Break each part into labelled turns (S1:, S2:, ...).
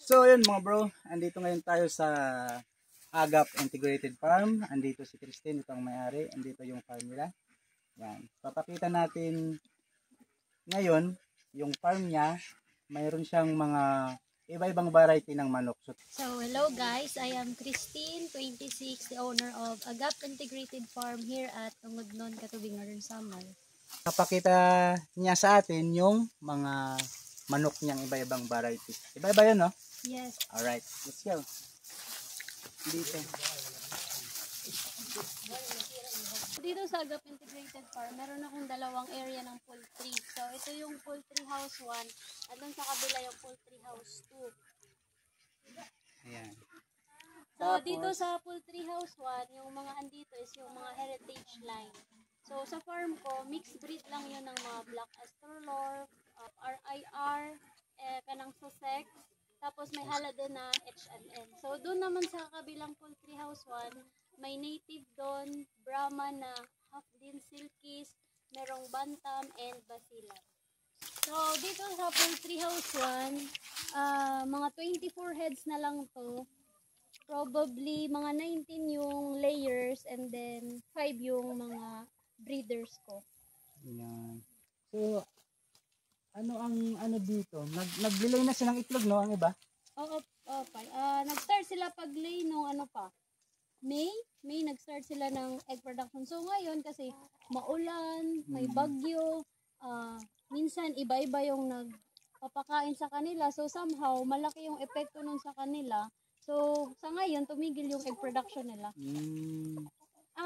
S1: So yun mga bro, andito ngayon tayo sa Agap Integrated Farm. Andito si Christine, itong may-ari. Andito yung farm nila. Yan. Papakita natin ngayon yung farm niya. Mayroon siyang mga iba-ibang variety ng manok.
S2: So hello guys, I am Christine, 26, the owner of Agap Integrated Farm here at Tungudnon, Katubing, Northern Samar.
S1: Papakita niya sa atin yung mga manok niyang iba-ibang variety. Iba-iba yun, no?
S2: Yes.
S1: Alright, let's go. Dito.
S2: Dito sa Agap Integrated Farm, meron akong dalawang area ng poultry. So ito yung poultry house 1 at doon sa kabila yung poultry house 2.
S1: Ayan.
S2: So dito sa poultry house 1, yung mga andito is yung mga heritage line. So sa farm ko, mixed breed lang yun ng mga Black Australorp, RIR, kanang Sussex, tapos may hala din na H&N. So doon naman sa kabilang poultry house 1, may native doon, Brahma na half din silkies, merong bantam and basilan. So dito sa poultry house 1, mga 24 heads na lang to. Probably mga 19 yung layers and then 5 yung mga breeders ko.
S1: Ayan. So, ano dito? Naglilay na siya ng itlog, no? Ang iba?
S2: Oo, nag-start sila pag-lay nung ano pa. May nag-start sila ng egg production. So ngayon kasi maulan, may bagyo, minsan iba-iba yung nagpapakain sa kanila. So somehow malaki yung epekto nun sa kanila. So sa ngayon tumigil yung egg production nila.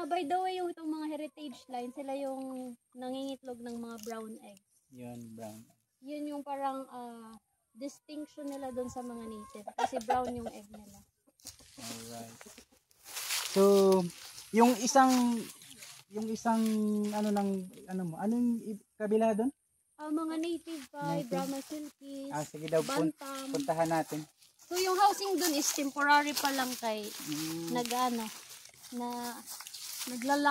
S2: By the way, yung itong mga heritage line, sila yung nangingitlog ng mga brown eggs.
S1: Yun, brown.
S2: Yun yung parang distinction nila doon sa mga native. Kasi brown yung egg nila.
S1: Alright. So, yung isang anong kabila doon?
S2: Mga native pa, Brahma silkies,
S1: Sige daw,
S2: bantam.
S1: puntahan natin.
S2: So yung housing doon is temporary pa lang kay naglalak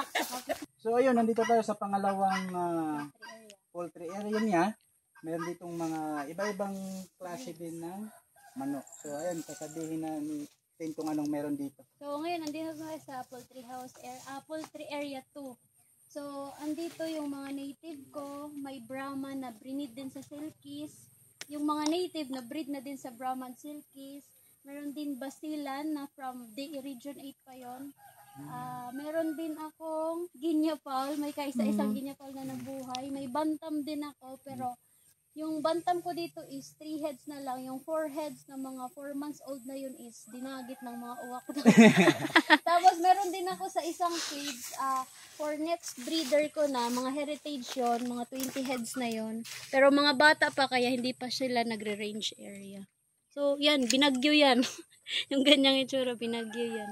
S2: sa
S1: So ayun, nandito tayo sa pangalawang poultry area niya. Meron ditong mga iba-ibang klase din ng manok. So ayun, sasabihin na ni Tin kung anong meron dito.
S2: So ngayon, nandito tayo sa poultry house poultry area 2. So andito yung mga native ko, may Brahma na breed din sa silkies. Yung mga native na breed na din sa Brahman silkies. Meron din basilan na from the region 8 pa yon. Meron din akong Guinea fowl, may kaisa-isang Guinea fowl na nabuhay. May bantam din ako, pero yung bantam ko dito is 3 heads na lang. Yung 4 heads na mga 4 months old na yun is dinagit ng mga uwak na. Tapos meron din ako sa isang cage, for next breeder ko na, mga heritage yun, mga 20 heads na yun. Pero mga bata pa kaya hindi pa sila nagre-range area. So yan, binagyo yan. Yung ganyang itsura, binagyo yan.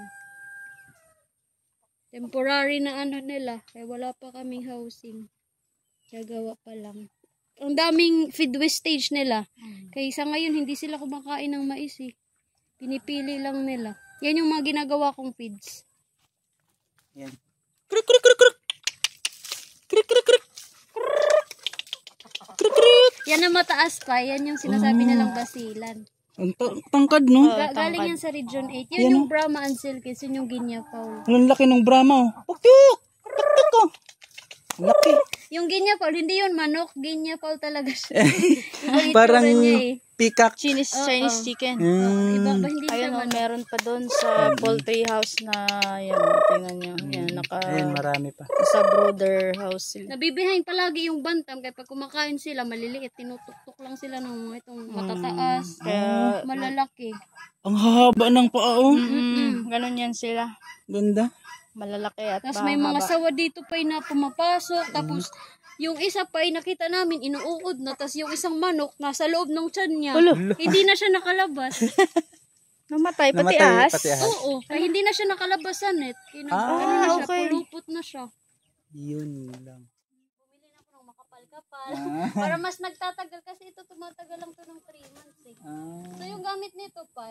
S2: Temporary na ano nila, kaya wala pa kaming housing. Gagawa pa lang. Ang daming feed wastage nila. Kaya sa ngayon, hindi sila kumakain ng mais eh. Pinipili lang nila. Yan yung mga ginagawa kong feeds.
S1: Yan.
S3: Krik krik krik krik. Krik krik krik. Krik krik.
S2: Yan ang mataas pa, yan yung sinasabi nilang basilan.
S1: Ang tangkad, no?
S2: Galing yan sa region 8. Yun yung Brahma and silkies, yun yung Guinea fowl.
S1: Ang laki ng Brahma, oh. Puktuk! Puktuk ko! Laki.
S2: Yung Guinea fowl, hindi yun manok, Guinea fowl talaga siya.
S1: Parang
S2: niya,
S1: peacock.
S3: Chinese chicken.
S2: Iba ba hindi siya
S3: Ayun,
S2: manok?
S3: meron pa doon sa poultry house na yan, tingnan nyo. Yan,
S1: Ayun, marami pa.
S3: sa brooder house sila.
S2: Nabibihain palagi yung bantam kaya pag kumakain sila maliliit, tinutuktok lang sila ng itong matataas,
S3: Kaya,
S2: malalaki.
S1: Ang haba ng paa, oh.
S3: ganun yan sila.
S1: Ganda.
S3: Malalaki at
S2: Tapos may mga sawa dito pa na pumapasok, tapos yung isa pa ay nakita namin inuuod na, tapos yung isang manok nasa loob ng tiyan niya. Hindi na siya nakalabas.
S3: Namatay, pati ahas.
S2: Oo, kaya hindi na siya nakalabasan eh.
S3: Okay.
S2: Pulupot na siya.
S1: Yun lang.
S2: Bumili na ako ng makapal-kapal. Para mas nagtatagal kasi ito tumatagal lang to ng 3 months eh. So yung gamit nito pa